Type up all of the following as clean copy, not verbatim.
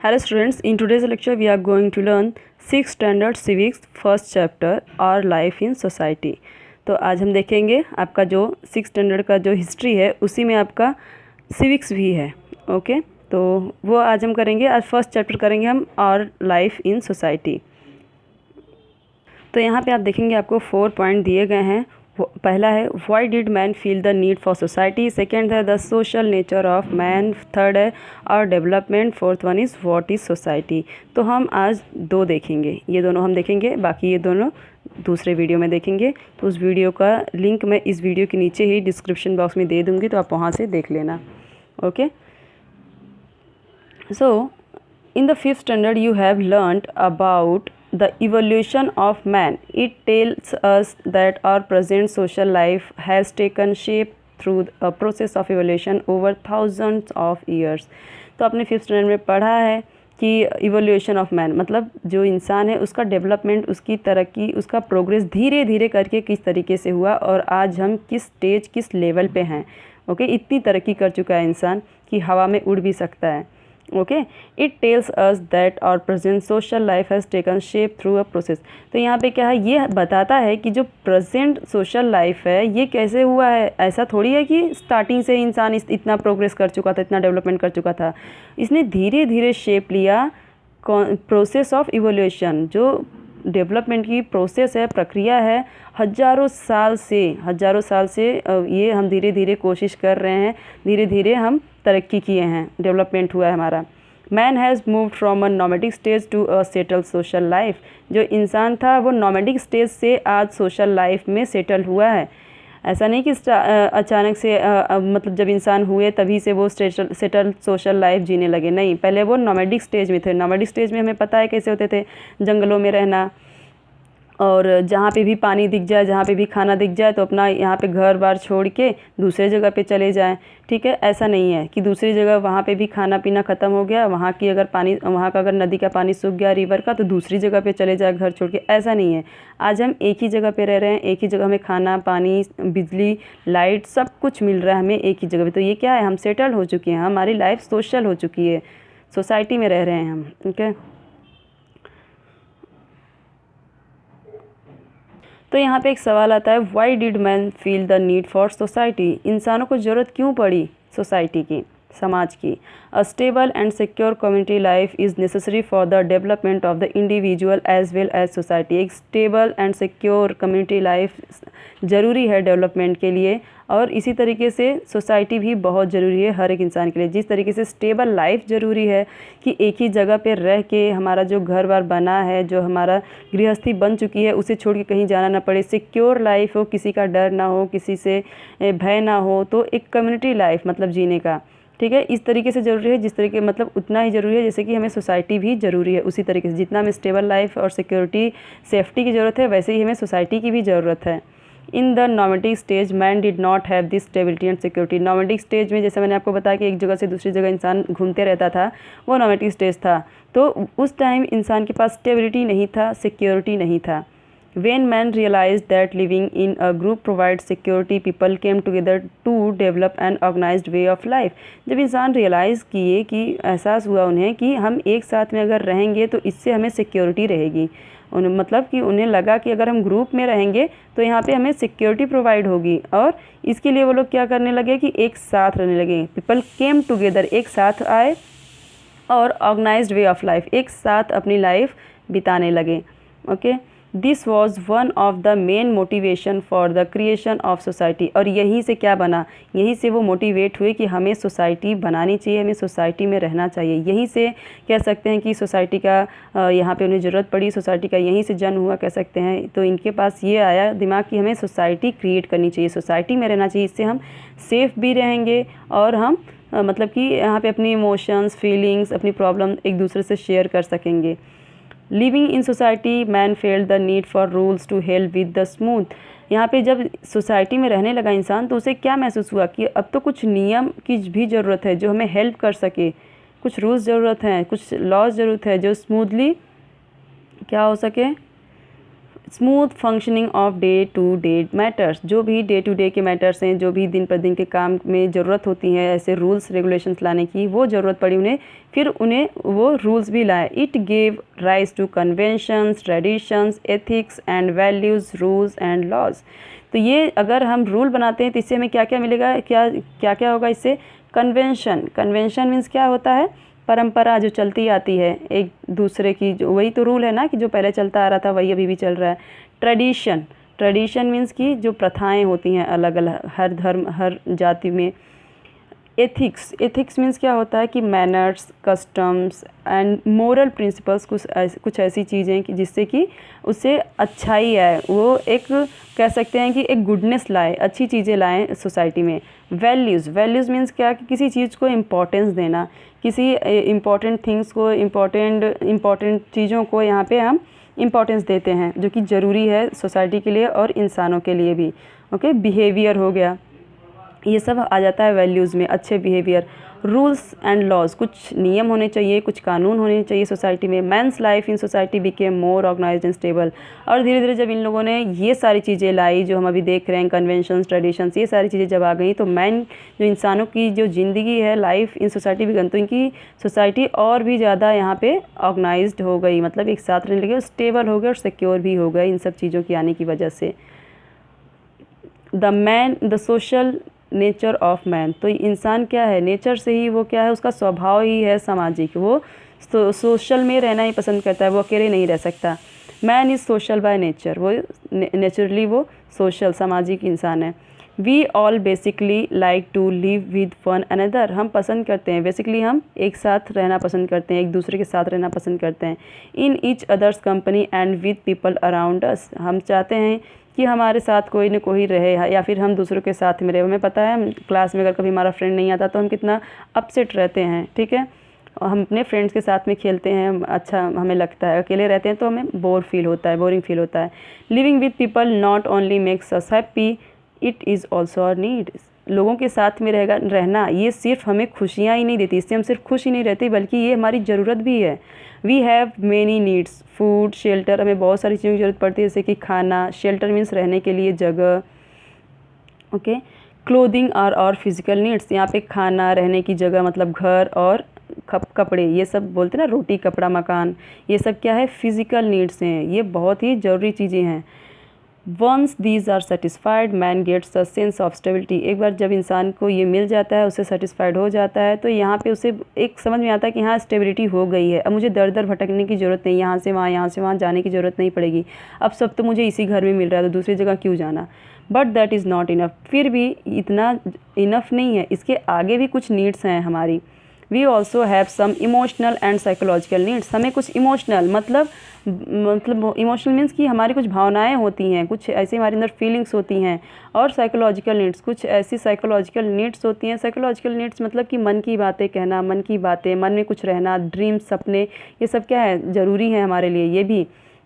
Hello students, in today's lecture we are going to learn 6th standard civics first chapter our life in society। तो आज हम देखेंगे आपका जो 6th standard का जो हिस्ट्री है उसी में आपका सिविक्स भी है। ओके, तो वो आज हम करेंगे। आज फर्स्ट चैप्टर करेंगे हम और लाइफ इन सोसाइटी। तो यहाँ पे आप देखेंगे आपको 4 पॉइंट दिए गए हैं। पहला है why did man feel the need for society, second है the social nature of man, third है और development, fourth one is what is society. तो हम आज 2 देखेंगे, ये दोनों हम देखेंगे, बाकी ये दोनों दूसरे वीडियो में देखेंगे। तो उस वीडियो का लिंक मैं इस वीडियो के नीचे ही डिस्क्रिप्शन बॉक्स में दे दूँगी, तो आप वहाँ से देख लेना। Okay, so in the 5th standard you have learnt about the evolution of man. It tells us that our present social life has taken shape through a process of evolution over thousands of years। तो आपने 5th standard में पढ़ा है कि evolution of man मतलब जो इंसान है उसका डेवलपमेंट, उसकी तरक्की, उसका प्रोग्रेस धीरे धीरे करके किस तरीके से हुआ और आज हम किस स्टेज किस लेवल पे हैं। ओके, इतनी तरक्की कर चुका है इंसान कि हवा में उड़ भी सकता है। Okay, it tells us that our present social life has taken shape through a process. तो यहाँ पे क्या है, ये बताता है कि जो प्रेजेंट सोशल लाइफ है ये कैसे हुआ है। ऐसा थोड़ी है कि स्टार्टिंग से इंसान इतना प्रोग्रेस कर चुका था, इतना डेवलपमेंट कर चुका था। इसने धीरे धीरे शेप लिया। प्रोसेस ऑफ इवोल्यूशन जो डेवलपमेंट की प्रोसेस है, प्रक्रिया है, हज़ारों साल से ये हम धीरे धीरे कोशिश कर रहे हैं, धीरे धीरे हम तरक्की किए हैं, डेवलपमेंट हुआ है हमारा। Man has moved from a nomadic stage to a settle social life. जो इंसान था वो नॉमेडिक स्टेज से आज सोशल लाइफ में सेटल हुआ है। ऐसा नहीं कि अचानक से मतलब जब इंसान हुए तभी से वो सेटल सोशल लाइफ जीने लगे, नहीं, पहले वो नॉमेडिक स्टेज में थे। नॉमेडिक स्टेज में हमें पता है कैसे होते थे, जंगलों में रहना, और जहाँ पे भी पानी दिख जाए, जहाँ पे भी खाना दिख जाए तो अपना यहाँ पे घर बार छोड़ के दूसरे जगह पे चले जाएं। ठीक है, ऐसा नहीं है कि दूसरी जगह वहाँ पे भी खाना पीना ख़त्म हो गया, वहाँ की अगर पानी, वहाँ का अगर नदी का पानी सूख गया, रिवर का, तो दूसरी जगह पे चले जाए घर छोड़ के, ऐसा नहीं है। आज हम एक ही जगह पे रह रहे हैं, एक ही जगह हमें खाना पानी बिजली लाइट सब कुछ मिल रहा है हमें एक ही जगह पे। तो ये क्या है, हम सेटल हो चुके हैं, हमारी लाइफ सोशल हो चुकी है, सोसाइटी में रह रहे हैं हम। ओके, तो यहाँ पे एक सवाल आता है, why did man feel the need for society. इंसानों को ज़रूरत क्यों पड़ी सोसाइटी की, समाज की। A stable and secure community life is necessary for the development of the individual as well as society. एक stable and secure community life ज़रूरी है डेवलपमेंट के लिए, और इसी तरीके से सोसाइटी भी बहुत ज़रूरी है हर एक इंसान के लिए। जिस तरीके से स्टेबल लाइफ ज़रूरी है कि एक ही जगह पे रह के हमारा जो घर बार बना है, जो हमारा गृहस्थी बन चुकी है, उसे छोड़ के कहीं जाना ना पड़े, सिक्योर लाइफ हो, किसी का डर ना हो, किसी से भय ना हो, तो एक कम्युनिटी लाइफ मतलब जीने का, ठीक है, इस तरीके से ज़रूरी है जिस तरीके मतलब उतना ही ज़रूरी है जैसे कि हमें सोसाइटी भी ज़रूरी है। उसी तरीके से जितना हमें स्टेबल लाइफ और सिक्योरिटी सेफ्टी की ज़रूरत है, वैसे ही हमें सोसाइटी की भी ज़रूरत है। In the nomadic stage man did not have this stability and security. Nomadic stage में जैसे मैंने आपको बताया कि एक जगह से दूसरी जगह इंसान घूमते रहता था, वो नॉमेडिक स्टेज था। तो उस टाइम इंसान के पास स्टेबिलिटी नहीं था, सिक्योरिटी नहीं था। When man realized that living in a group provides security, people came together to develop an organized way of life। जब इंसान रियलाइज़ किए कि एहसास हुआ उन्हें कि हम एक साथ में अगर रहेंगे तो इससे हमें सिक्योरिटी रहेगी, उन्हें मतलब कि उन्हें लगा कि अगर हम ग्रुप में रहेंगे तो यहाँ पे हमें सिक्योरिटी प्रोवाइड होगी, और इसके लिए वो लोग क्या करने लगे कि एक साथ रहने लगे। पीपल केम टुगेदर, एक साथ आए, और ऑर्गेनाइज्ड वे ऑफ लाइफ, एक साथ अपनी लाइफ बिताने लगे। Okay, this was one of the main motivation for the creation of society. और यहीं से क्या बना, यहीं से वो मोटिवेट हुए कि हमें सोसाइटी बनानी चाहिए, हमें सोसाइटी में रहना चाहिए। यहीं से कह सकते हैं कि सोसाइटी का यहाँ पे उन्हें ज़रूरत पड़ी, सोसाइटी का यहीं से जन्म हुआ कह सकते हैं। तो इनके पास ये आया दिमाग कि हमें सोसाइटी क्रिएट करनी चाहिए, सोसाइटी में रहना चाहिए, इससे हम सेफ़ भी रहेंगे और हम मतलब कि यहाँ पे अपनी इमोशंस फीलिंग्स अपनी प्रॉब्लम एक दूसरे से शेयर कर सकेंगे। Living in society man felt the need for rules to help with the smooth. यहाँ पे जब सोसाइटी में रहने लगा इंसान तो उसे क्या महसूस हुआ कि अब तो कुछ नियम की भी ज़रूरत है जो हमें हेल्प कर सके, कुछ रूल्स ज़रूरत हैं, कुछ लॉज ज़रूरत है जो स्मूथली क्या हो सके, smooth functioning of day to day matters, जो भी डे टू डे के मैटर्स हैं, जो भी दिन पर दिन के काम में ज़रूरत होती है ऐसे रूल्स रेगुलेशंस लाने की, वो ज़रूरत पड़ी उन्हें, फिर उन्हें वो रूल्स भी लाए। It gave rise to conventions, traditions, ethics and values, rules and laws. तो ये अगर हम रूल बनाते हैं तो इससे हमें क्या क्या मिलेगा, क्या क्या होगा इससे? कन्वेंशन। कन्वेंशन मीन्स क्या होता है? परंपरा जो चलती आती है एक दूसरे की, जो वही तो रूल है ना कि जो पहले चलता आ रहा था वही अभी भी चल रहा है। ट्रेडिशन। ट्रेडिशन मीन्स कि जो प्रथाएं होती हैं अलग अलग हर धर्म हर जाति में। एथिक्स। एथिक्स मीन्स क्या होता है कि manners, customs and moral principles, कुछ ऐसी चीज़ें कि जिससे कि उससे अच्छाई आए, वो एक कह सकते हैं कि एक गुडनेस लाए, अच्छी चीज़ें लाएं सोसाइटी में। वैल्यूज़। वैल्यूज़ मीन्स क्या कि किसी चीज़ को इम्पोर्टेंस देना, किसी इम्पोर्टेंट थिंग्स को, इम्पोर्टेंट चीज़ों को यहाँ पे हम इम्पोर्टेंस देते हैं जो कि ज़रूरी है सोसाइटी के लिए और इंसानों के लिए भी। ओके, बिहेवियर हो गया, ये सब आ जाता है वैल्यूज़ में, अच्छे बिहेवियर। रूल्स एंड लॉज, कुछ नियम होने चाहिए, कुछ कानून होने चाहिए सोसाइटी में। Man's life in society became more organised and stable. और धीरे धीरे जब इन लोगों ने ये सारी चीज़ें लाई जो हम अभी देख रहे हैं, कन्वेंशंस, ट्रेडिशंस, ये सारी चीज़ें जब आ गई तो मैन जो इंसानों की जो ज़िंदगी है, लाइफ इन सोसाइटी बिकन, तो इनकी सोसाइटी और भी ज़्यादा यहाँ पे ऑर्गेनाइज्ड हो गई, मतलब एक साथ रहने लगे, स्टेबल हो गए और सिक्योर भी हो गए इन सब चीज़ों की आने की वजह से। The social nature of man, तो इंसान क्या है, नेचर से ही वो क्या है, उसका स्वभाव ही है सामाजिक, वो सोशल में रहना ही पसंद करता है, वो अकेले नहीं रह सकता। Man is social by nature, वो नेचुरली वो सोशल सामाजिक इंसान है। We all basically like to live with one another, हम पसंद करते हैं, बेसिकली हम एक साथ रहना पसंद करते हैं, एक दूसरे के साथ रहना पसंद करते हैं। In each others company and with people around us, हम चाहते हैं कि हमारे साथ कोई न कोई रहे या फिर हम दूसरों के साथ में रहे। हमें पता है हम क्लास में अगर कभी हमारा फ्रेंड नहीं आता तो हम कितना अपसेट रहते हैं, ठीक है, और हम अपने फ्रेंड्स के साथ में खेलते हैं, अच्छा हमें लगता है, अकेले रहते हैं तो हमें बोरिंग फील होता है। Living with people not only makes us happy, it is also our need, लोगों के साथ में रहना ये सिर्फ हमें खुशियाँ ही नहीं देती, इससे हम सिर्फ खुश ही नहीं रहते बल्कि ये हमारी ज़रूरत भी है। We have many needs, food, shelter, हमें बहुत सारी चीज़ों की ज़रूरत पड़ती है जैसे कि खाना, शेल्टर मीन्स रहने के लिए जगह, ओके, क्लोथिंग और फिजिकल नीड्स, यहाँ पे खाना, रहने की जगह मतलब घर, और कपड़े, ये सब बोलते हैं ना, रोटी, कपड़ा, मकान, ये सब क्या है, फिजिकल नीड्स हैं, ये बहुत ही ज़रूरी चीज़ें हैं। Once these are satisfied man gets a sense of stability, एक बार जब इंसान को ये मिल जाता है, उसे सेटिस्फाइड हो जाता है, तो यहाँ पे उसे एक समझ में आता है कि हाँ स्टेबिलिटी हो गई है, अब मुझे दर दर भटकने की ज़रूरत नहीं, यहाँ से वहाँ जाने की ज़रूरत नहीं पड़ेगी, अब सब तो मुझे इसी घर में मिल रहा है तो दूसरी जगह क्यों जाना। But that is not enough, फिर भी इतना इनफ नहीं है, इसके आगे भी कुछ नीड्स हैं हमारी। We also have some emotional and psychological needs, हमें कुछ इमोशनल मतलब इमोशनल मीन्स कि हमारी कुछ भावनाएं होती हैं, कुछ ऐसी हमारे अंदर फीलिंग्स होती हैं, और साइकोलॉजिकल नीड्स, कुछ ऐसी साइकोलॉजिकल नीड्स होती हैं। साइकोलॉजिकल नीड्स मतलब कि मन की बातें कहना, मन की बातें, मन में कुछ रहना, ड्रीम्स, सपने, ये सब क्या है, ज़रूरी है हमारे लिए ये भी।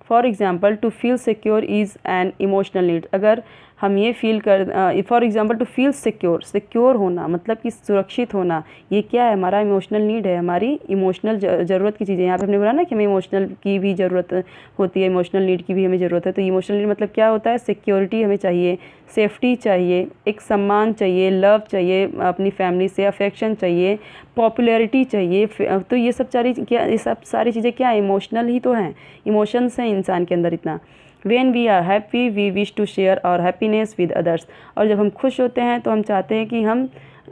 For example to feel secure is an emotional need, अगर हम ये फील कर, for example to feel secure होना मतलब कि सुरक्षित होना, ये क्या है, हमारा इमोशनल नीड है, हमारी इमोशनल ज़रूरत की चीज़ें। यहाँ पे हमने बोला ना कि हमें इमोशनल की भी ज़रूरत होती है, इमोशनल नीड की भी हमें ज़रूरत है। तो इमोशनल नीड मतलब क्या होता है, सिक्योरिटी हमें चाहिए, सेफ्टी चाहिए, एक सम्मान चाहिए, लव चाहिए अपनी फैमिली से, अफेक्शन चाहिए, पॉपुलैरिटी चाहिए। तो ये सब सारी चीज़ें क्या है, इमोशनल ही तो हैं, इमोशंस हैं इंसान के अंदर इतना। When we are happy, we wish to share our happiness with others, और जब हम खुश होते हैं तो हम चाहते हैं कि हम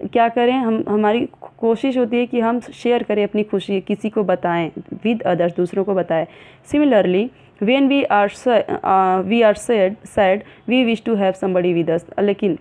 क्या करें, हमारी कोशिश होती है कि हम शेयर करें अपनी खुशी, किसी को बताएं, विद अदर्स, दूसरों को बताएं। Similarly when we are sad, we wish to have somebody with us, लेकिन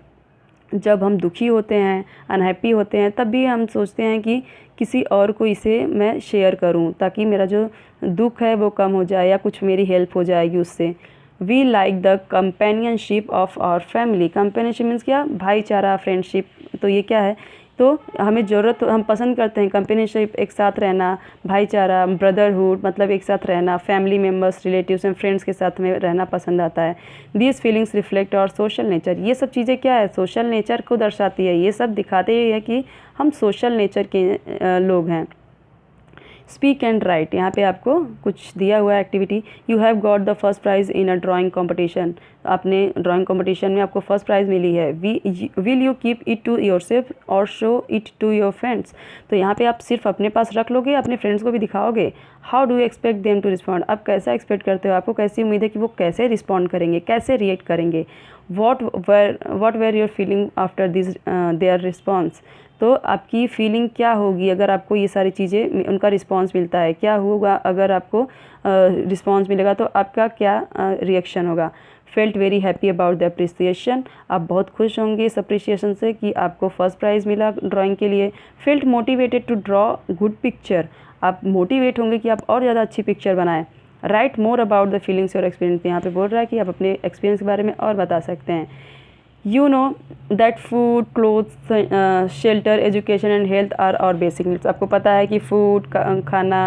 जब हम दुखी होते हैं, अनहैप्पी होते हैं, तब भी हम सोचते हैं कि किसी और को इसे मैं शेयर करूं ताकि मेरा जो दुख है वो कम हो जाए या कुछ मेरी हेल्प हो जाएगी उससे। We like the companionship of our family, companionship means क्या, भाईचारा, फ्रेंडशिप, तो ये क्या है, तो हमें ज़रूरत, हम पसंद करते हैं कंपेनियनशिप, एक साथ रहना, भाईचारा, ब्रदरहुड मतलब एक साथ रहना, family members, relatives and friends के साथ में रहना पसंद आता है। दीज फीलिंग्स रिफ्लेक्ट और सोशल नेचर, ये सब चीज़ें क्या है, सोशल नेचर को दर्शाती है, ये सब दिखाते ही है कि हम सोशल नेचर के लोग हैं। स्पीक एंड राइट, यहाँ पे आपको कुछ दिया हुआ है activity. You have got the first prize in a drawing competition, आपने ड्राइंग कॉम्पिटिशन में आपको फर्स्ट प्राइज़ मिली है। Will you keep it to yourself और show it to your friends, तो यहाँ पे आप सिर्फ अपने पास रख लोगे, अपने फ्रेंड्स को भी दिखाओगे। How do you expect them to respond, आप कैसा एक्सपेक्ट करते हो, आपको कैसी उम्मीद है कि वो कैसे रिस्पॉन्ड करेंगे, कैसे रिएक्ट करेंगे। What were your feeling after this their response, तो आपकी फीलिंग क्या होगी अगर आपको ये सारी चीज़ें उनका रिस्पांस मिलता है, क्या होगा अगर आपको रिस्पांस मिलेगा, तो आपका क्या रिएक्शन होगा। Felt very happy about the appreciation, आप बहुत खुश होंगे इस अप्रिसिएशन से कि आपको फर्स्ट प्राइज़ मिला ड्राइंग के लिए। Felt motivated to draw good picture, आप मोटिवेट होंगे कि आप और ज़्यादा अच्छी पिक्चर बनाएं। Write more about the feelings और एक्सपीरियंस, यहाँ पे बोल रहा है कि आप अपने एक्सपीरियंस के बारे में और बता सकते हैं। You know that food, clothes, shelter, education and health are our basic needs, आपको पता है कि फूड, खाना,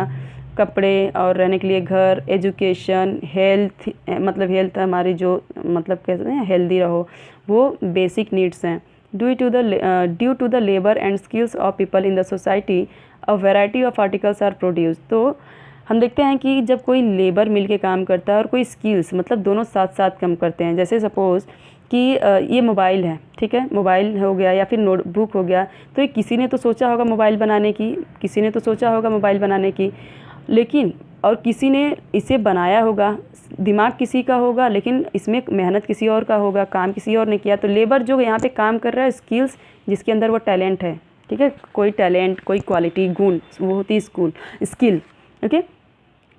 कपड़े और रहने के लिए घर, एजुकेशन, हेल्थ, मतलब हेल्थ हमारी जो मतलब कहते हैं हेल्दी रहो, वो बेसिक नीड्स हैं। Due to the labour and skills of people in the society a variety of articles are produce, तो हम देखते हैं कि जब कोई लेबर मिल के काम करता है और कोई स्किल्स, मतलब दोनों साथ साथ काम करते हैं। जैसे सपोज़ कि ये मोबाइल है, ठीक है, मोबाइल हो गया या फिर नोटबुक हो गया, तो ये किसी ने तो सोचा होगा मोबाइल बनाने की, किसी ने तो सोचा होगा मोबाइल बनाने की, लेकिन और किसी ने इसे बनाया होगा, दिमाग किसी का होगा, लेकिन इसमें मेहनत किसी और का होगा, काम किसी और ने किया। तो लेबर जो यहाँ पे काम कर रहा है, स्किल्स जिसके अंदर वो टैलेंट है, ठीक है, कोई टैलेंट, कोई क्वालिटी, गुण, वो होती है स्किल, ओके।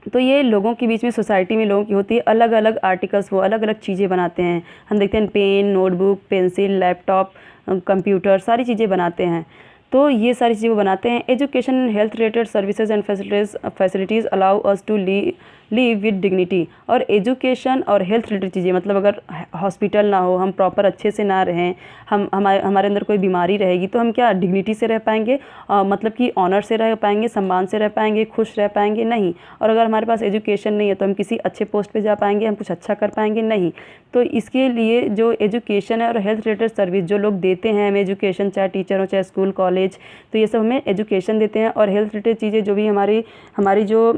तो ये लोगों के बीच में, सोसाइटी में लोगों की होती है अलग अलग आर्टिकल्स, वो अलग अलग चीज़ें बनाते हैं। हम देखते हैं pen, notebook, pencil, laptop, computer, सारी चीज़ें बनाते हैं। तो ये सारी चीज़ें वो बनाते हैं। Education and health related services and facilities allow us to live with dignity, और एजुकेशन और हेल्थ रिलेटेड चीज़ें, मतलब अगर हॉस्पिटल ना हो, हम प्रॉपर अच्छे से ना रहें, हमारे अंदर कोई बीमारी रहेगी, तो हम क्या डिग्निटी से रह पाएंगे, मतलब कि ऑनर से रह पाएंगे, सम्मान से रह पाएंगे, खुश रह पाएंगे, नहीं। और अगर हमारे पास एजुकेशन नहीं है तो हम किसी अच्छे पोस्ट पे जा पाएंगे, हम कुछ अच्छा कर पाएंगे, नहीं। तो इसके लिए जो एजुकेशन है और हेल्थ रिलेटेड सर्विस जो लोग देते हैं हमें, एजुकेशन चाहे टीचर हो चाहे स्कूल कॉलेज, तो ये सब हमें एजुकेशन देते हैं। और हेल्थ रिलेटेड चीज़ें जो भी हमारी जो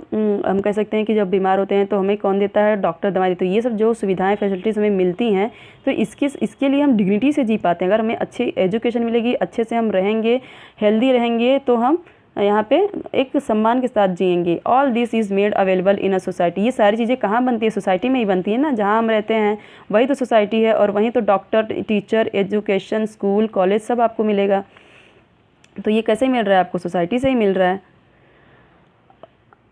हम कह सकते हैं कि जब बीमार होते हैं तो हमें कौन देता है, डॉक्टर दवाई देते हैं। ये सब जो सुविधाएं फैसिलिटीज़ हमें मिलती हैं, तो इसके लिए हम डिग्निटी से जी पाते हैं। अगर हमें अच्छी एजुकेशन मिलेगी, अच्छे से हम रहेंगे, हेल्दी रहेंगे, तो हम यहाँ पे एक सम्मान के साथ जिएंगे। All this is made available in a society, ये सारी चीज़ें कहाँ बनती है, सोसाइटी में ही बनती है ना, जहाँ हम रहते हैं वही तो सोसाइटी है, और वहीं तो doctor, teacher, education, school, college सब आपको मिलेगा। तो ये कैसे मिल रहा है आपको, सोसाइटी से ही मिल रहा है,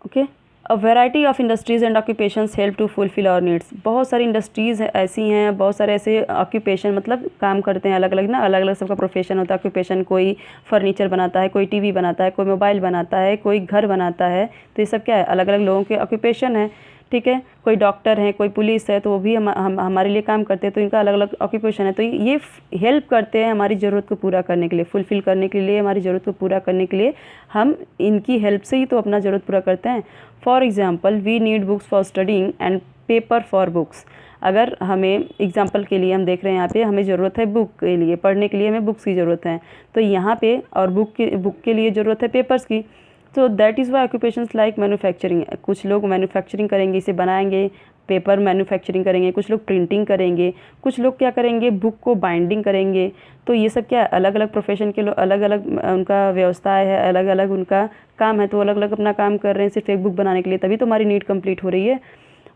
okay. A variety of industries and occupations help to fulfil our needs, बहुत सारी इंडस्ट्रीज़ ऐसी हैं, बहुत सारे ऐसे ऑक्यूपेशन, मतलब काम करते हैं अलग अलग ना, अलग अलग सबका प्रोफेशन होता है, ऑक्यूपेशन। कोई फर्नीचर बनाता है, कोई टीवी बनाता है, कोई मोबाइल बनाता है, कोई घर बनाता है, तो ये सब क्या है, अलग अलग लोगों के ऑक्यूपेशन है, ठीक है। कोई डॉक्टर हैं, कोई पुलिस है, तो वो भी हमारे लिए काम करते हैं, तो इनका अलग अलग ऑक्यूपेशन है। तो ये हेल्प करते हैं हमारी ज़रूरत को पूरा करने के लिए, फुलफ़िल करने के लिए, हमारी ज़रूरत को पूरा करने के लिए हम इनकी हेल्प से ही तो अपना ज़रूरत पूरा करते हैं। For example, we need books for studying and paper for books, अगर हमें एग्जाम्पल के लिए हम देख रहे हैं यहाँ पे, हमें ज़रूरत है बुक के लिए, पढ़ने के लिए हमें बुक्स की ज़रूरत है, तो यहाँ पे और बुक के लिए ज़रूरत है पेपर्स की। तो that is why occupations like manufacturing, कुछ लोग मैन्युफैक्चरिंग करेंगे, इसे बनाएंगे, पेपर मैन्युफैक्चरिंग करेंगे, कुछ लोग प्रिंटिंग करेंगे, कुछ लोग क्या करेंगे, बुक को बाइंडिंग करेंगे। तो ये सब क्या है, अलग अलग प्रोफेशन के लोग, अलग अलग उनका व्यवस्था है, अलग अलग उनका काम है, तो अलग अलग अपना काम कर रहे हैं सिर्फ एक बुक बनाने के लिए, तभी तो हमारी नीड कंप्लीट हो रही है।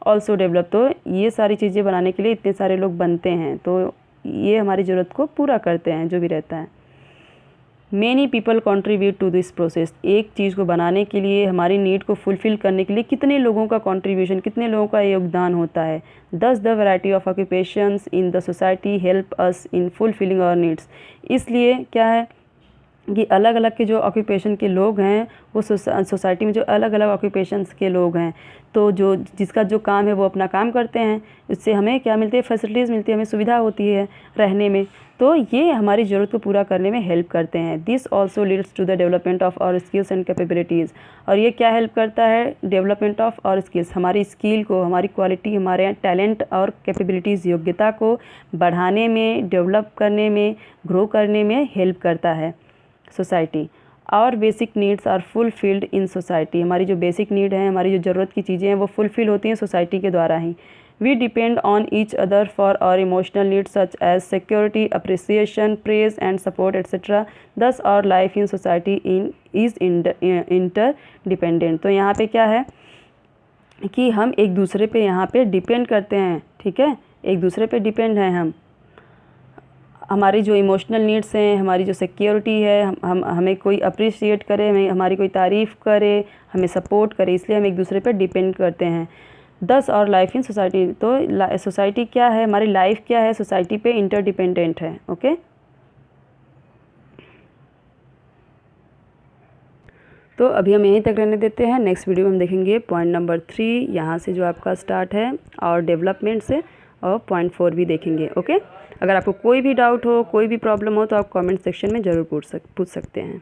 ऑल्सो डेवलप, तो ये सारी चीज़ें बनाने के लिए इतने सारे लोग बनते हैं, तो ये हमारी ज़रूरत को पूरा करते हैं जो भी रहता है। Many people contribute to this process, एक चीज़ को बनाने के लिए, हमारी नीड को फुलफ़िल करने के लिए कितने लोगों का कॉन्ट्रीब्यूशन, कितने लोगों का योगदान होता है। Thus the variety of occupations in the society help us in fulfilling our needs, इसलिए क्या है कि अलग अलग के जो ऑक्यूपेशन के लोग हैं, वो सोसाइटी में जो अलग अलग ऑक्यूपेशंस के लोग हैं, तो जो जिसका जो काम है वो अपना काम करते हैं, इससे हमें क्या मिलती है, फैसिलिटीज़ मिलती है, हमें सुविधा होती है रहने में, तो ये हमारी ज़रूरत को पूरा करने में हेल्प करते हैं। This also leads to the development of our skills and capabilities, और ये क्या हेल्प करता है, डेवलपमेंट ऑफ आवर स्किल्स, हमारी स्किल को, हमारी क्वालिटी, हमारे टैलेंट और कैपेबिलिटीज़, योग्यता को बढ़ाने में, डेवलप करने में, ग्रो करने में हेल्प करता है society. Our basic needs are fulfilled in society, हमारी जो बेसिक नीड है, हमारी जो ज़रूरत की चीज़ें हैं वो फुलफ़िल होती हैं सोसाइटी के द्वारा ही। We depend on each other for our emotional needs such as security, appreciation, praise and support etcetera. Thus our life in society is interdependent. तो यहाँ पे क्या है कि हम एक दूसरे पे यहाँ पे डिपेंड करते हैं, ठीक है, एक दूसरे पे डिपेंड हैं हम। हमारी जो इमोशनल नीड्स हैं, हमारी जो सिक्योरिटी है, हमें कोई अप्रिशिएट करे, हमें हमारी कोई तारीफ़ करे, हमें सपोर्ट करे, इसलिए हम एक दूसरे पे डिपेंड करते हैं। दस और लाइफ इन सोसाइटी, तो सोसाइटी क्या है, हमारी लाइफ क्या है, सोसाइटी पे इंटरडिपेंडेंट है। ओके, तो अभी हम यहीं तक रहने देते हैं। नेक्स्ट वीडियो में हम देखेंगे पॉइंट नंबर 3, यहाँ से जो आपका स्टार्ट है, और डेवलपमेंट से, और पॉइंट 4 भी देखेंगे। ओके, अगर आपको कोई भी डाउट हो, कोई भी प्रॉब्लम हो, तो आप कमेंट सेक्शन में ज़रूर पूछ सकते हैं।